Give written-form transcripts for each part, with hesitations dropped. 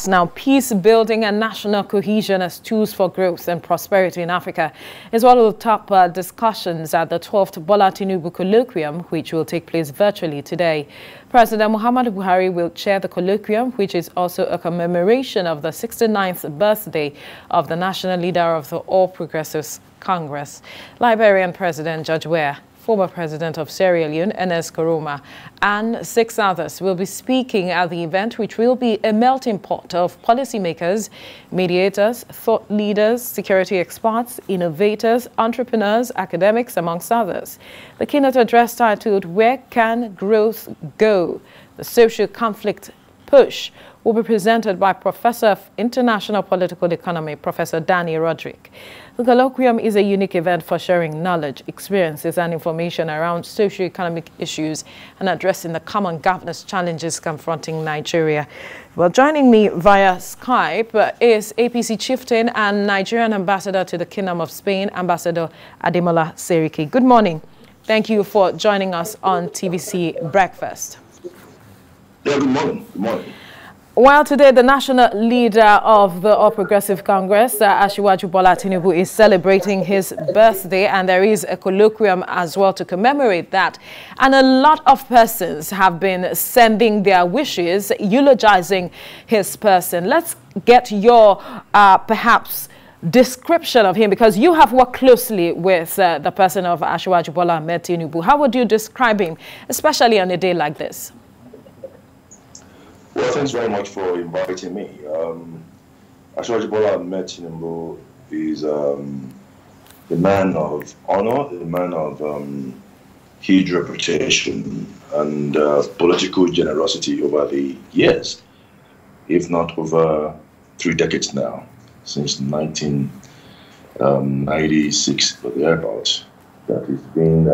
Now, peace building and national cohesion as tools for growth and prosperity in Africa is one of the top discussions at the 12th Bola Tinubu Colloquium, which will take place virtually today. President Muhammadu Buhari will chair the colloquium, which is also a commemoration of the 69th birthday of the national leader of the All Progressives Congress, Liberian President George Weah, former president of Sierra Leone, Ernest Koroma, and 6 others will be speaking at the event, which will be a melting pot of policymakers, mediators, thought leaders, security experts, innovators, entrepreneurs, academics, amongst others. The keynote address titled, "Where Can Growth Go? The Social Conflict Push," will be presented by Professor of International Political Economy, Professor Danny Roderick. The colloquium is a unique event for sharing knowledge, experiences, and information around socio-economic issues and addressing the common governance challenges confronting Nigeria. Well, joining me via Skype is APC chieftain and Nigerian ambassador to the Kingdom of Spain, Ambassador Ademola Seriki. Good morning. Thank you for joining us on TVC Breakfast. Yeah, good morning. Good morning. Well, today the national leader of the All Progressive Congress, Asiwaju Bola Tinubu, is celebrating his birthday, and there is a colloquium as well to commemorate that. And a lot of persons have been sending their wishes, eulogizing his person. Let's get your perhaps description of him, because you have worked closely with the person of Asiwaju Bola Tinubu. How would you describe him, especially on a day like this? Well, thanks very much for inviting me. Asiwaju Bola Tinubu is a man of honor, a man of huge reputation and political generosity over the years, if not over 3 decades now, since 1996 or thereabouts, that he's been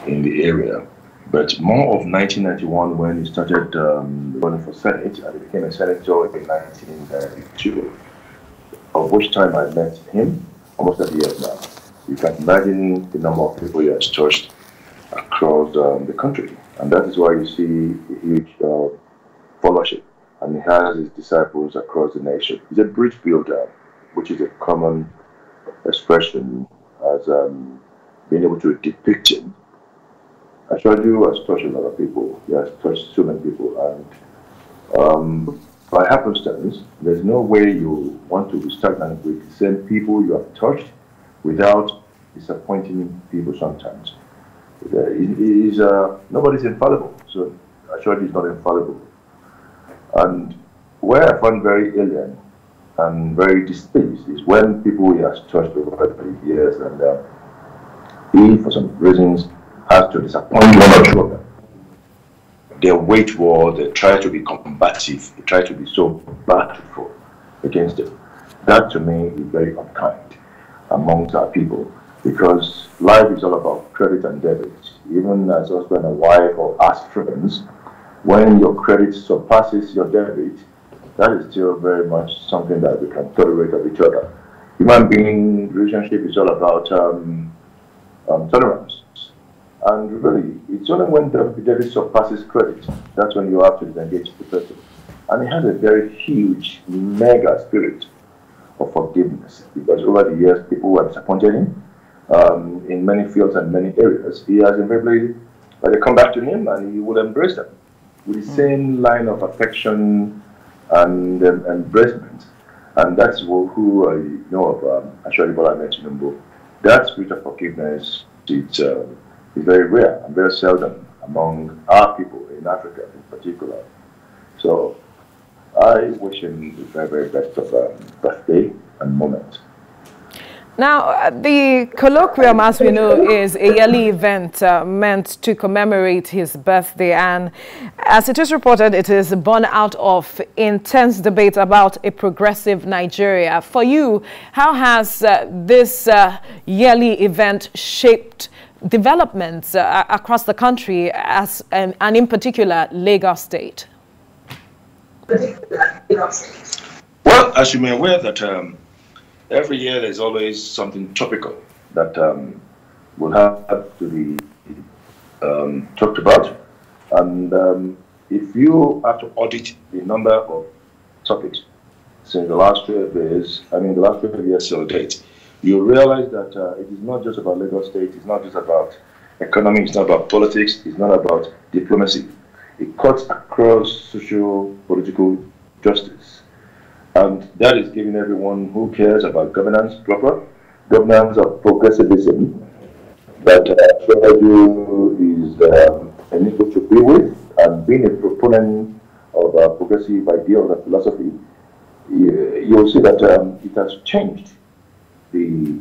in the area. But more of 1991 when he started running for Senate, and he became a senator in 1992, of which time I met him almost 30 years now. You can imagine the number of people he has touched across the country, and that is why you see a huge followership, and he has his disciples across the nation. He's a bridge builder, which is a common expression as being able to depict him. Asiwaju has touched a lot of people. He has touched so many people, and by happenstance, there's no way you want to be stagnant with the same people you have touched without disappointing people sometimes. Nobody's infallible, so Asiwaju is not infallible. And where I find very alien and very displeased is when people he has touched over the years, and he, for some reasons, has to disappoint 1 or 2 of them. They wage war, they try to be combative, they try to be so battleful against it. That to me is very unkind amongst our people, because life is all about credit and debit. Even as husband and wife or as friends, when your credit surpasses your debit, that is still very much something that we can tolerate of each other. Human being relationship is all about tolerance. And really, it's only when the debit surpasses credit, that's when you have to engage the person. And he has a very huge, mega spirit of forgiveness, because over the years, people who have disappointed him in many fields and many areas, he has invariably, they come back to him and he will embrace them with the same line of affection and embracement. And that's who I know of Asiwaju Bola Tinubu. That spirit of forgiveness, it's very rare and very seldom among our people in Africa in particular. So I wish him the very, very best of birthday and moment. Now, the colloquium, as we know, is a yearly event meant to commemorate his birthday. And as it is reported, it is born out of intense debate about a progressive Nigeria. For you, how has this yearly event shaped developments across the country, and in particular Lagos State? Well, as you may be aware that every year there's always something topical that will have to be talked about, and if you have to audit the number of topics since the last 12 years, the last 12 years till date, you realize that it is not just about Lagos State, it's not just about economy, it's not about politics, it's not about diplomacy. It cuts across social, political justice. And that is giving everyone who cares about governance, proper governance of progressivism, that is an equal to be with, and being a proponent of progressive ideals and philosophy, you'll see that it has changed the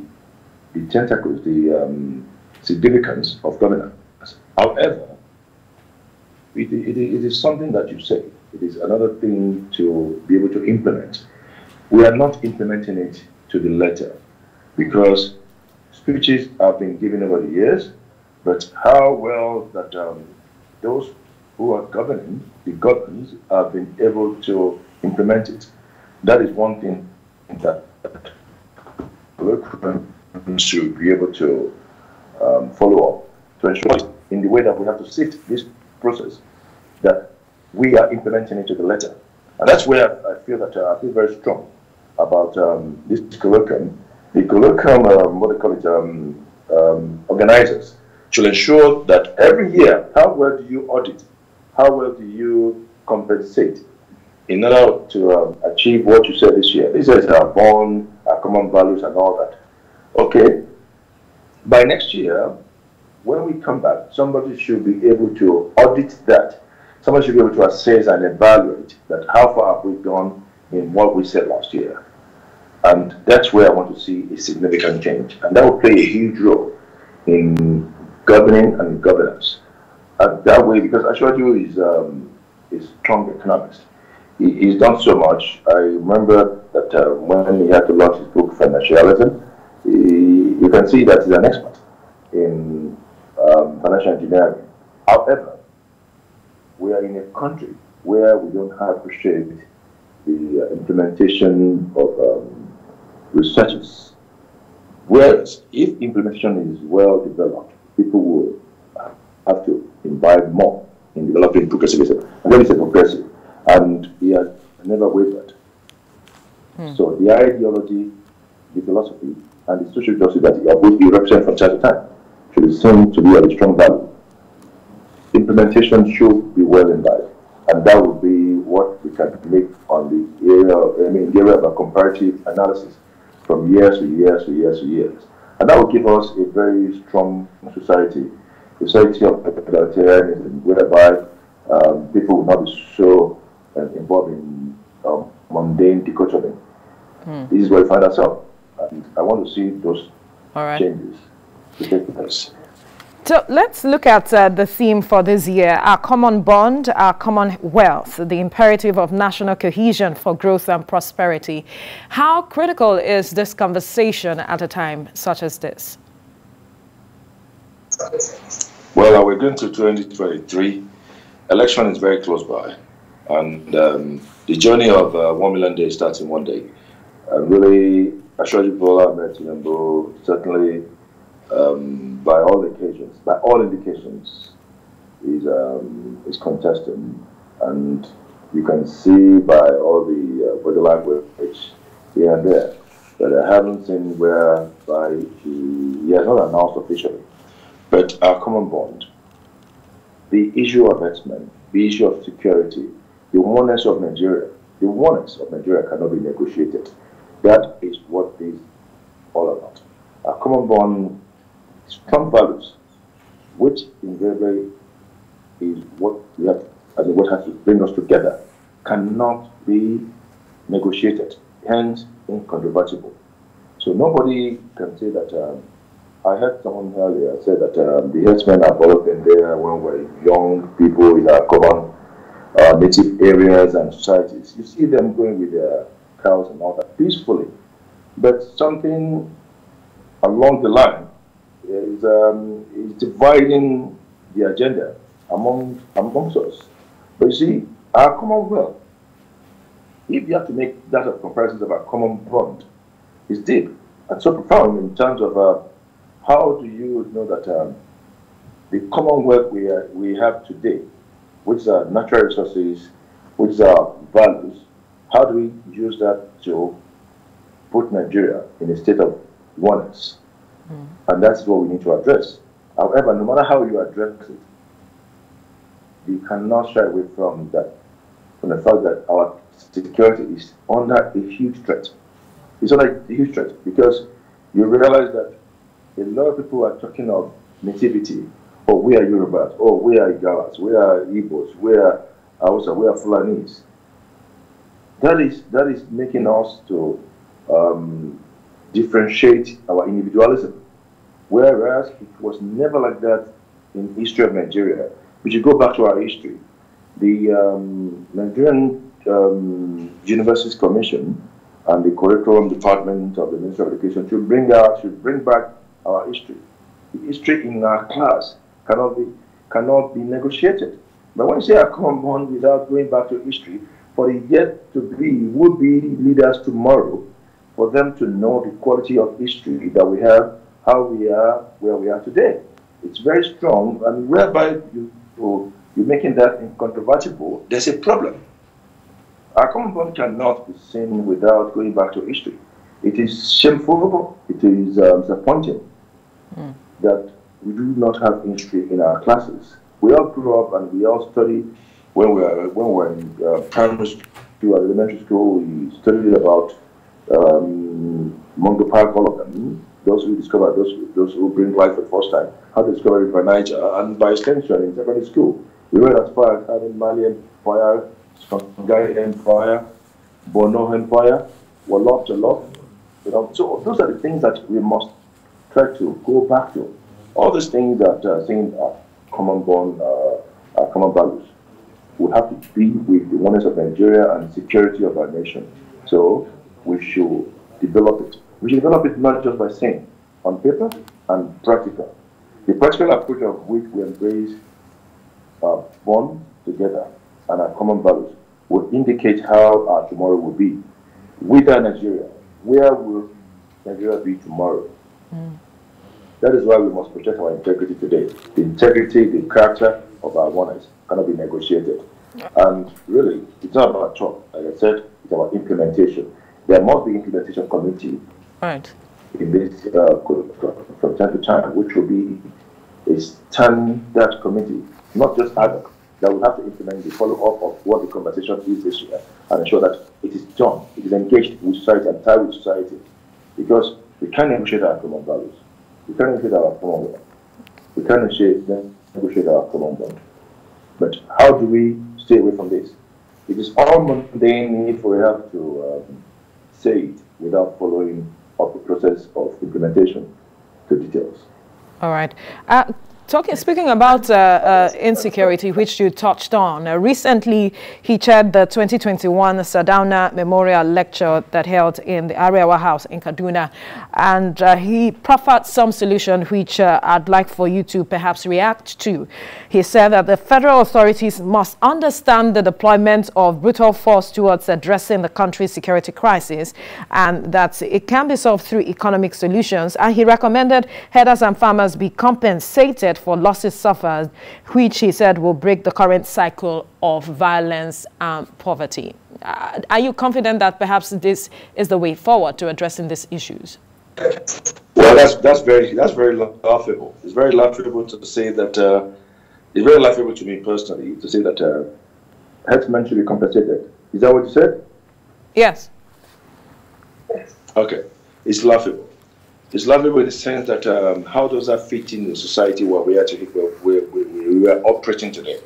tentacles, the significance of governance. However, it is something that you say. It is another thing to be able to implement. We are not implementing it to the letter because speeches have been given over the years, but how well that those who are governing, the governments, have been able to implement it. That is one thing that we should be able to follow up to ensure in the way that we have to sift this process that we are implementing it to the letter. And that's where I feel that I feel very strong about this colloquium. The colloquium, what they call it, organizers should ensure that every year, how well do you audit? How well do you compensate in order to achieve what you said this year? This is our bond, our common values and all that. Okay, by next year, when we come back, somebody should be able to audit that. Somebody should be able to assess and evaluate that how far have we gone in what we said last year. And that's where I want to see a significant change. And that will play a huge role in governing and governance. And that way, because Ashwaju is a strong economist. He's done so much. I remember that when he had to launch his book, Financialism, you can see that he's an expert in financial engineering. However, we are in a country where we don't have to shape the implementation of researches. Whereas if implementation is well developed, people will have to imbibe more in developing progressivism. And then it's a progressive. And he has never wavered. So the ideology, the philosophy, and the social justice that he represents from time to time should be seen to be of a strong value. Implementation should be well imbibed. And that would be what we can make on the area of a comparative analysis from years to years to years to years. And that will give us a very strong society of egalitarianism, whereby people will not be so involved in mundane dichotomy. This is where we find ourselves. And I want to see those changes to take place. So let's look at the theme for this year, our common bond, our common wealth, the imperative of national cohesion for growth and prosperity. How critical is this conversation at a time such as this? Well, we're going to 2023. Election is very close by. And the journey of 1 million days starts in one day. Really, Ashwaji Bola met Tinubu certainly by all indications, is contesting, and you can see by all the body language here and there that I haven't seen whereby he has not announced officially. But our common bond, the issue of herdsmen, the issue of security, the oneness of Nigeria cannot be negotiated. That is what this is all about. Our common bond, strong values, which invariably is what we have, what has to bring us together, cannot be negotiated, hence incontrovertible. So nobody can say that. I heard someone earlier say that the herdsmen have always been there when we're young people in our common native areas and societies. You see them going with their cows and all that peacefully, but something along the line is dividing the agenda amongst us. But you see, our commonwealth, if you have to make that of comparisons of our common bond, is deep and so profound in terms of how do you know that the commonwealth we have today, which are natural resources, which are values, How do we use that to put Nigeria in a state of oneness? And that's what we need to address. However, no matter how you address it, you cannot shy away from the fact that our security is under a huge threat. It's under a huge threat because you realize that a lot of people are talking of nativity. Oh, we are Yorubas. Oh, we are Igalas. We are Igbos. We are Hausa. We are Fulanis. That is making us to differentiate our individualism. Whereas it was never like that in the history of Nigeria. We should go back to our history. The Nigerian Universities Commission and the Curriculum Department of the Ministry of Education should bring back our history. The history in our class cannot be negotiated. But when you say a common bond without going back to history, for the yet to be would-be leaders tomorrow, for them to know the quality of history that we have, how we are, where we are today. It's very strong, and whereby you're making that incontrovertible, there's a problem. Our common bond cannot be seen without going back to history. It is shameful, it is disappointing that we do not have history in our classes. We all grew up and we all study when we were in primary school, elementary school. We studied about Mungo Park, all of them. Those who discover, those who bring life for the first time, how to discover River Niger, and by extension in secondary school, we read as far as having Mali Empire, Songhai Empire, Bono Empire, Wolof, Jolof. So those are the things that we must try to go back to. All these things that saying are common bond, our common values, would have to be with the oneness of Nigeria and the security of our nation. So we should develop it. We should develop it not just by saying, on paper and practical. The practical approach of which we embrace our bond together and our common values will indicate how our tomorrow will be. With our Nigeria, where will Nigeria be tomorrow? That is why we must protect our integrity today. The integrity, the character of our oneness cannot be negotiated. And really, it's not about talk. Like I said, it's about implementation. There must be implementation committee in this from time to time, which will be a standard committee, not just ad hoc, that will have to implement the follow-up of what the conversation is this year and ensure that it is done, it is engaged with society and tied with society. Because we can't negotiate our common values. We can't negotiate our common bond. We can't negotiate our common bond. But how do we stay away from this? It is all mundane if we have to say it without following up the process of implementation to details. All right. Speaking about insecurity, which you touched on, recently he chaired the 2021 Sardauna Memorial Lecture that held in the Arewa House in Kaduna, and he proffered some solution which I'd like for you to perhaps react to. He said that the federal authorities must understand the deployment of brutal force towards addressing the country's security crisis, and that it can be solved through economic solutions. And he recommended herders and farmers be compensated for losses suffered, which he said will break the current cycle of violence and poverty. Are you confident that perhaps this is the way forward to addressing these issues? Well, that's very laughable. It's very laughable to say that. It's very laughable to me personally to say that herdsmen should be compensated. Is that what you said? Yes. Okay, it's laughable. It's laughable in the sense that how does that fit in the society where we are operating today?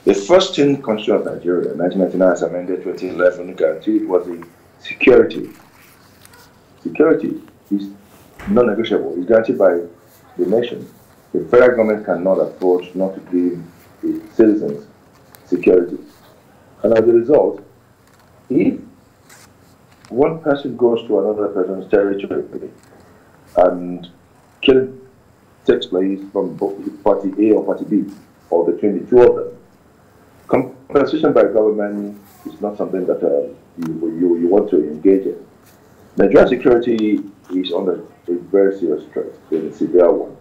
The first thing Constitution of Nigeria, 1999, as amended 2011, guaranteed was the security. Security is non-negotiable. It's guaranteed by the nation. The federal government cannot afford not to give its citizens security. And as a result, if one person goes to another person's territory and killing takes place from both party A or party B, or between the two of them, compensation by government is not something that you want to engage in. Nigerian security is under a very serious threat, a severe one.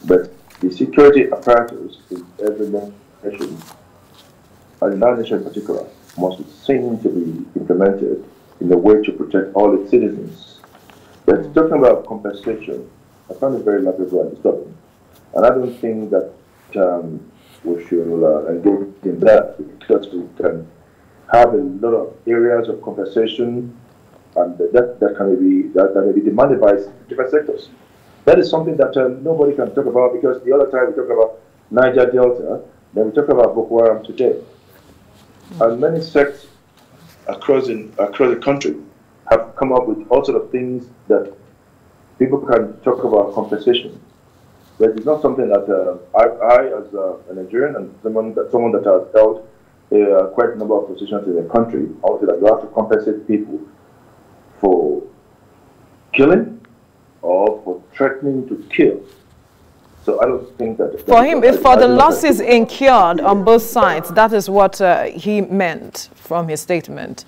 But the security apparatus in every nation, and in our nation in particular, must be seen to be implemented in a way to protect all its citizens. But talking about compensation, I find it very laughable and disturbing. And I don't think that we should engage in that, because we can have a lot of areas of compensation, and that may be demanded by different sectors. That is something that nobody can talk about, because the other time we talk about Niger Delta, then we talk about Boko Haram today. And many sects across the country have come up with all sorts of things that people can talk about compensation. But it's not something that I as a Nigerian and someone that has held quite a number of positions in the country, also that you have to compensate people for killing or for threatening to kill. So I don't think that... For him, for the losses incurred on both sides, that is what he meant from his statement.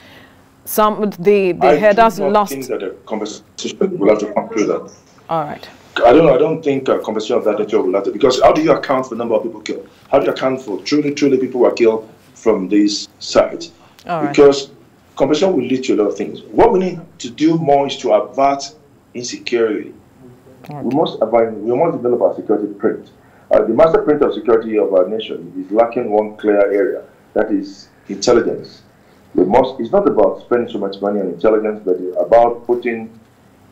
The headers lost... I think that a compensation will have to come through that. All right. I don't think compensation of that nature will have to, because how do you account for the number of people killed? How do you account for truly people who are killed from these sites? All right. Because compensation will lead to a lot of things. What we need to do more is to avert insecurity. Okay. We must develop our security print. The master print of security of our nation is lacking one clear area, that is intelligence. It's not about spending so much money on intelligence, but it's about putting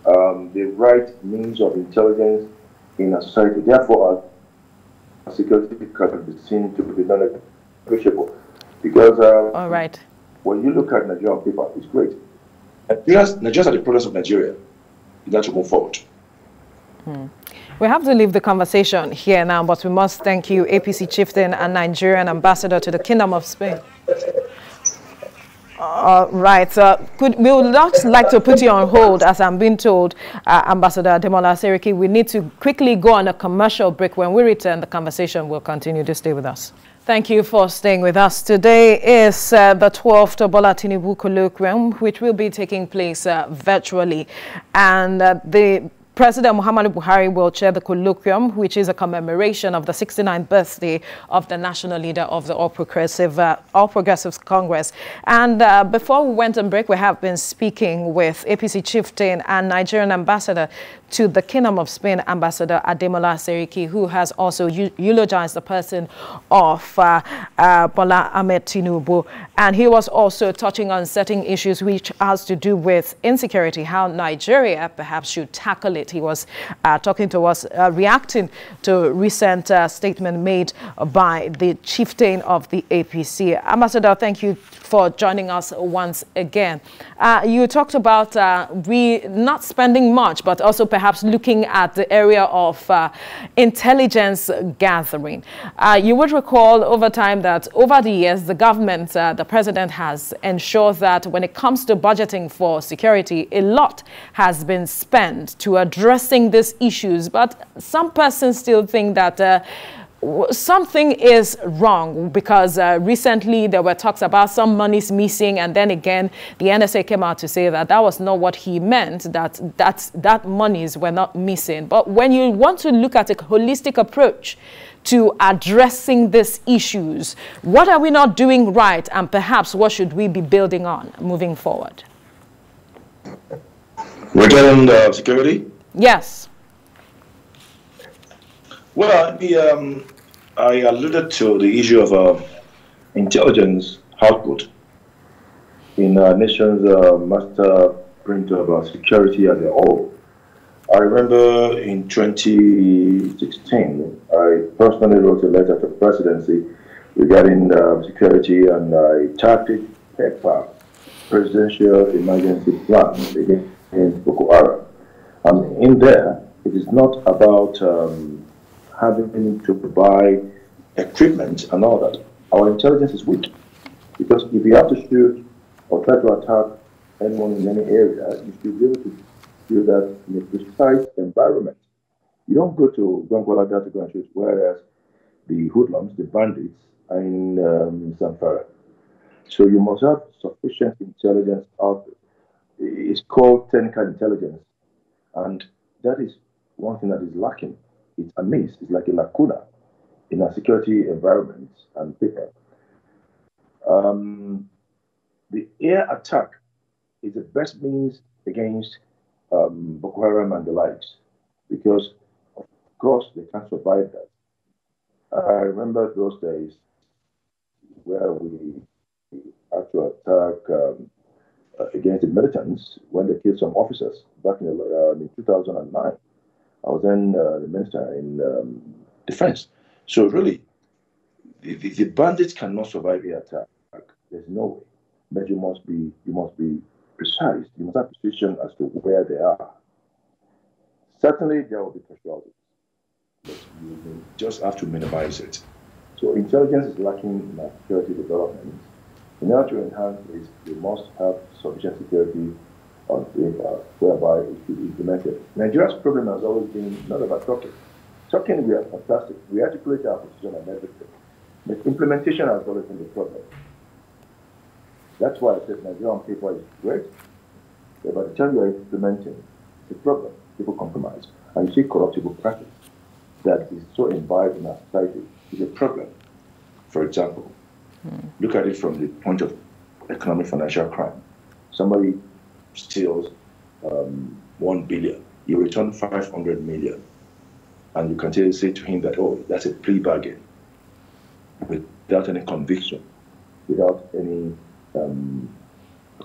the right means of intelligence in a society. Therefore, our security can be seen to be non-negotiable. Because all right, when you look at Nigeria on paper, it's great. Nigerians are the products of Nigeria. You got to move forward. We have to leave the conversation here now, but we must thank you, APC chieftain and Nigerian ambassador to the Kingdom of Spain. Right. We would not like to put you on hold, as I'm being told, Ambassador Ademola Seriki. We need to quickly go on a commercial break. When we return, the conversation will continue. To stay with us. Thank you for staying with us. Today is the 12th Bola Tinubu Colloquium, which will be taking place virtually. And the President Muhammadu Buhari will chair the colloquium, which is a commemoration of the 69th birthday of the national leader of the All Progressives Congress. And before we went on break, we have been speaking with APC chieftain and Nigerian ambassador to the Kingdom of Spain, Ambassador Ademola Seriki, who has also eulogized the person of Bola Ahmed Tinubu. And he was also touching on certain issues which has to do with insecurity, how Nigeria perhaps should tackle it. He was talking to us, reacting to a recent statement made by the chieftain of the APC. Ambassador, thank you for joining us once again. You talked about not spending much, but also perhaps looking at the area of intelligence gathering. You would recall over time that over the years, the government, the president has ensured that when it comes to budgeting for security, a lot has been spent to addressing these issues. But some persons still think that something is wrong, because recently there were talks about some monies missing, and then again the NSA came out to say that that was not what he meant, that monies were not missing. But when you want to look at a holistic approach to addressing these issues, what are we not doing right, and perhaps what should we be building on moving forward? Regarding security? Yes. Well, I alluded to the issue of intelligence output in our nation's master print of security as a whole. I remember in 2016, I personally wrote a letter to the presidency regarding security, and I tagged it PEPA, Presidential Emergency Plan against Boko Haram. And in there, it is not about having to buy equipment and all that. Our intelligence is weak, because if you have to shoot or try to attack anyone in any area, you should be able to do that in a precise environment. You don't go to Gongola to go and shoot, whereas the hoodlums, the bandits, are in Zamfara. So you must have sufficient intelligence output. It's called technical intelligence, and that is one thing that is lacking. It's a miss. It's like a lacuna in our security environments and paper. the air attack is the best means against Boko Haram and the likes, because of course they can't survive that. I remember those days where we had to attack against the militants when they killed some officers back in 2009. I was then the minister in defense. So really, the bandits cannot survive air attack. There's no way. But you must be precise. You must have precision as to where they are. Certainly, there will be casualties, but you just have to minimize it. So intelligence is lacking in our security development. In order to enhance this, we must have sufficient security on paper, whereby it should be implemented. Nigeria's problem has always been not about talking. Talking, we are fantastic. We articulate our position on everything. But implementation has always been the problem. That's why I said Nigeria on paper is great, but by the time you are implementing, it's a problem. People compromise. And you see corruptible practice that is so imbibed in our society is a problem. For example, look at it from the point of economic financial crime. Somebody steals 1 billion, you return 500 million, and you can say to him that, oh, that's a plea bargain, without any conviction, without any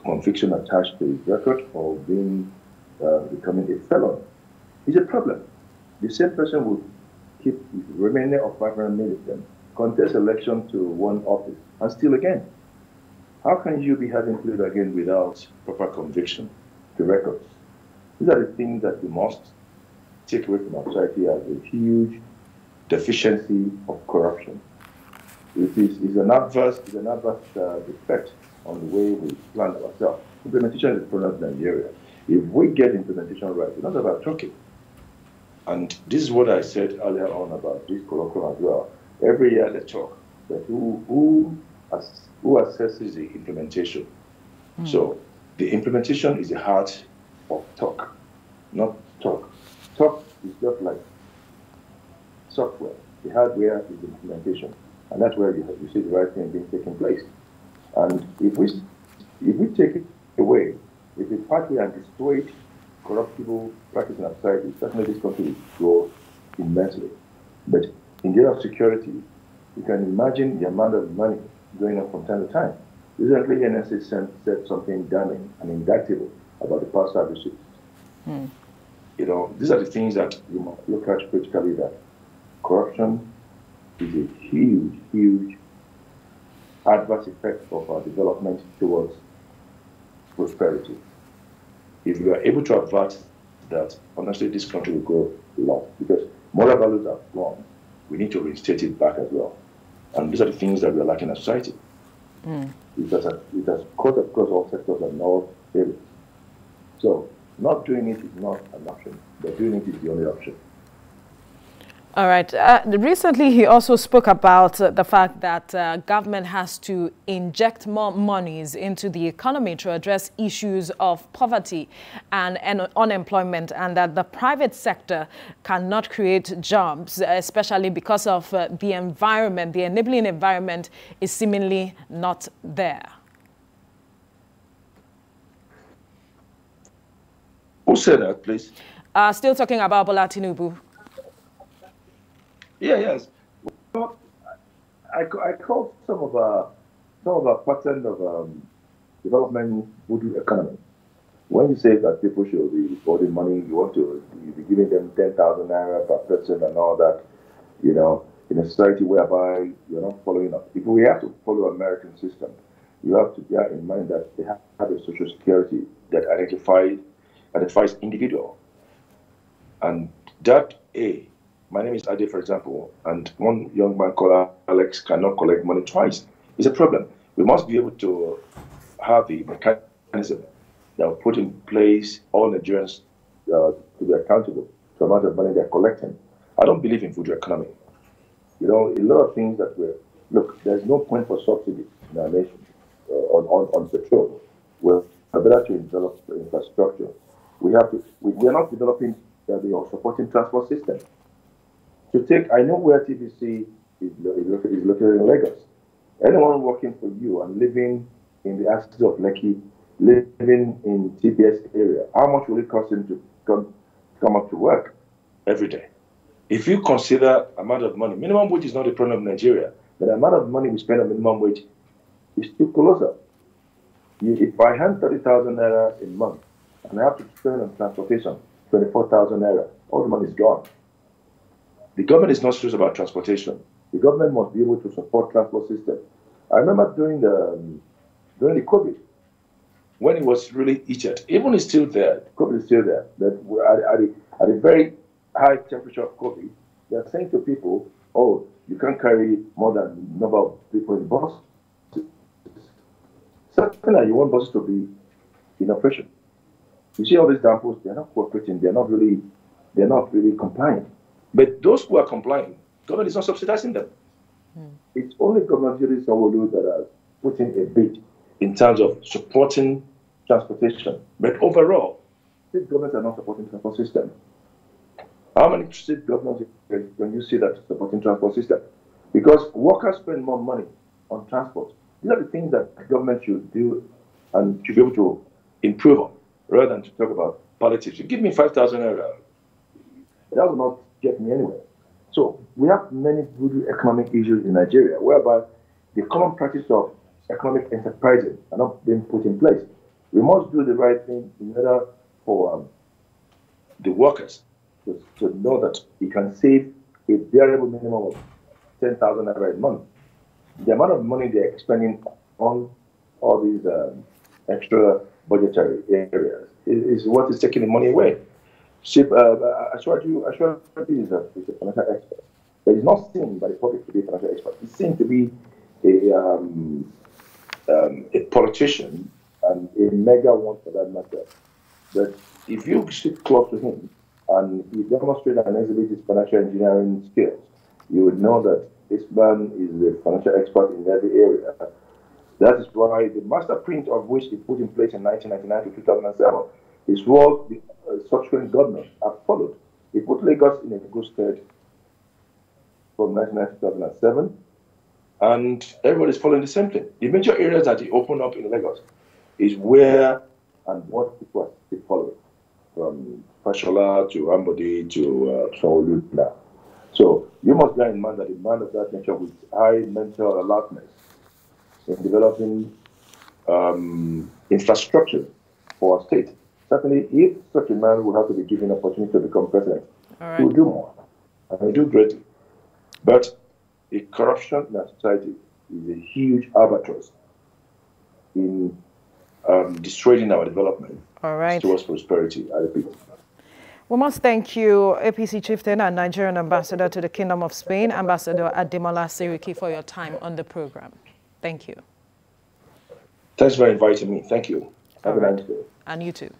conviction attached to his record or becoming a felon. It's a problem. The same person would keep the remainder of 500 million, contest election to one office, and steal again. How can you be having plea again without proper conviction, the records? These are the things that we must take away from our society as a huge deficiency of corruption. It is an adverse effect on the way we plan ourselves. Implementation is a problem in Nigeria. If we get implementation right, it's not about talking. And this is what I said earlier on about this colloquium as well. Every year they talk, but who assesses the implementation? So the implementation is the heart of talk, not talk. Talk is just like software. The hardware is the implementation, and that's where you see the right thing being taken place. And if we take it away, if we partly and dissuade corruptible practice in our society, certainly this country will grow immensely. But in the area of security, you can imagine the amount of money going up from time to time. Recently, NSA said something damning and indictable about the power services. You know, these are the things that you must look at critically, that corruption is a huge, huge adverse effect of our development towards prosperity. If we are able to avert that, honestly, this country will grow a lot, because moral values are gone. We need to reinstate it back as well. And these are the things that we are lacking in society. It has cut across all sectors and all areas. So not doing it is not an option, but doing it is the only option. All right. Recently, he also spoke about the fact that government has to inject more monies into the economy to address issues of poverty and unemployment, and that the private sector cannot create jobs, especially because of the environment. The enabling environment is seemingly not there. Who said that, please? Still talking about Bola Tinubu. Yeah, yes. Well, I call some of our pattern of development voodoo economy. When you say that people should be holding money, you be giving them 10,000 naira per person and all that, you know, in a society whereby you're not following up. If we have to follow American system, you have to bear in mind that they have a social security that identifies individual, and that my name is Ade, for example, and one young man called Alex cannot collect money twice. It's a problem. We must be able to have a mechanism that will put in place all Nigerians to be accountable for the amount of money they're collecting. I don't believe in voodoo economy. You know, a lot of things that look, there's no point for subsidy in our nation on petrol. We're better to develop infrastructure. We are not developing the supporting transport system. I know where TVC is located in Lagos. Anyone working for you and living in the access of Lekki, living in TBS area, how much will it cost him to come up to work every day? If you consider amount of money, minimum wage is not a problem in Nigeria, but the amount of money we spend on minimum wage is too colossal. If I hand 30,000 naira a month and I have to spend on transportation 24,000 naira, all the money is gone. The government is not serious about transportation. The government must be able to support transport system. I remember during the COVID, when it was really heated, even it's still there, COVID is still there, that at a very high temperature of COVID, they're saying to people, oh, you can't carry more than the number of people in buses. Certainly, you want buses to be in operation. You see all these examples, they're not cooperating, they're not really complying. But those who are complying, government is not subsidizing them. It's only government Julius Sanwo-Olu that are putting a bid in terms of supporting transportation. But overall, state governments are not supporting transport system. How many state governments can you see that supporting transport system? Because workers spend more money on transport. These are the things that the government should do and should be able to improve on, rather than to talk about politics. You give me 5,000 naira, that will not get me anywhere. So we have many good economic issues in Nigeria, whereby the common practice of economic enterprising are not being put in place. We must do the right thing in order for the workers to know that you can save a variable minimum of 10,000 naira a month. The amount of money they're spending on all these extra budgetary areas is what is taking the money away. Ashwaju is a financial expert, but he's not seen by the public to be a financial expert. He's seen to be a politician and a mega one for that matter. But if you sit close to him and he demonstrates and exhibits his financial engineering skills, you would know that this man is a financial expert in every area. That is why the master print of which he put in place in 1999 to 2007 is what the subsequent governors have followed. He put Lagos in a good stead from 1999 to 2007, and everybody is following the same thing. The major areas that he opened up in Lagos is where and what people are still following, from Fashola to Ambodi to Sanwo-Olu now. So you must bear in mind that a man of that nature with high mental alertness in developing infrastructure for our state. Certainly, if such a man will have to be given an opportunity to become president, he will do more, and he will do greatly. But the corruption in our society is a huge albatross in destroying our development towards prosperity, I repeat. We must thank you, APC Chieftain and Nigerian Ambassador to the Kingdom of Spain, Ambassador Ademola Seriki, for your time on the program. Thank you. Thanks for inviting me. Thank you. Have a nice day. And you too.